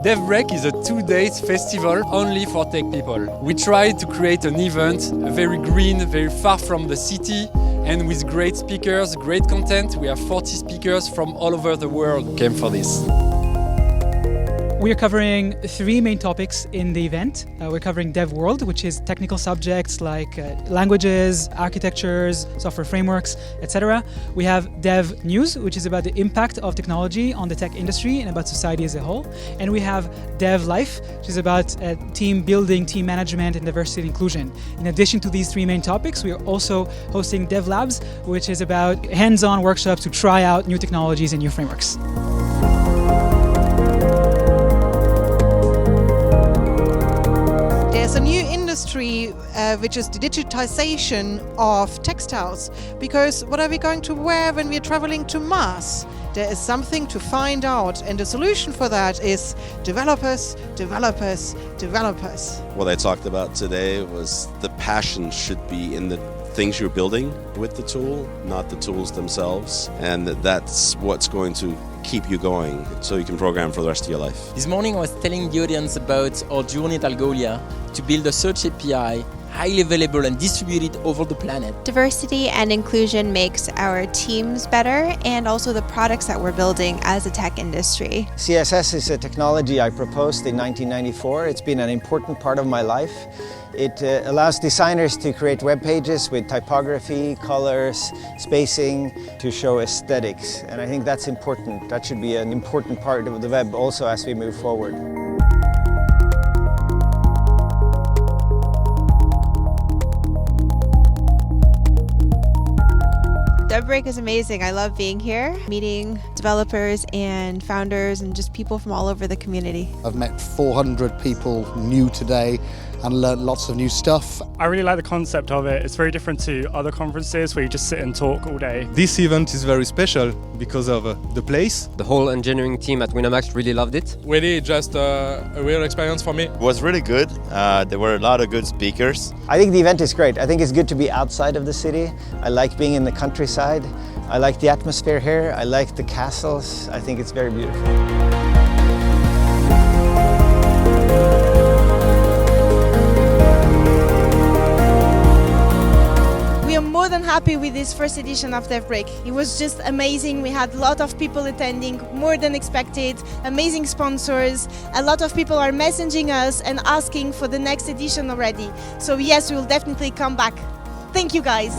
DevBreak is a 2-day festival only for tech people. We tried to create an event, very green, very far from the city, and with great speakers, great content. We have 40 speakers from all over the world who came for this. We are covering 3 main topics in the event. We're covering Dev World, which is technical subjects like languages, architectures, software frameworks, etc. We have Dev News, which is about the impact of technology on the tech industry and about society as a whole. And we have Dev Life, which is about team building, team management, and diversity and inclusion. In addition to these 3 main topics, we are also hosting Dev Labs, which is about hands-on workshops to try out new technologies and new frameworks. There's a new industry which is the digitization of textiles, because what are we going to wear when we're traveling to Mars? There is something to find out, and the solution for that is developers, developers, developers. What I talked about today was the passion should be in the things you're building with the tool, not the tools themselves, and that's what's going to keep you going so you can program for the rest of your life. This morning I was telling the audience about our journey at Algolia to build a search API highly available and distributed over the planet. Diversity and inclusion makes our teams better and also the products that we're building as a tech industry. CSS is a technology I proposed in 1994. It's been an important part of my life. It allows designers to create web pages with typography, colors, spacing to show aesthetics. And I think that's important. That should be an important part of the web also as we move forward. DevBreak is amazing. I love being here, meeting developers and founders and just people from all over the community. I've met 400 people new today and learned lots of new stuff. I really like the concept of it. It's very different to other conferences where you just sit and talk all day. This event is very special because of the place. The whole engineering team at Winamax really loved it. Really just a real experience for me. It was really good. There were a lot of good speakers. I think the event is great. I think it's good to be outside of the city. I like being in the countryside. I like the atmosphere here. I like the castles. I think it's very beautiful. More than happy with this first edition of DevBreak. It was just amazing. We had a lot of people attending, more than expected, amazing sponsors. A lot of people are messaging us and asking for the next edition already. So yes, we will definitely come back. Thank you guys.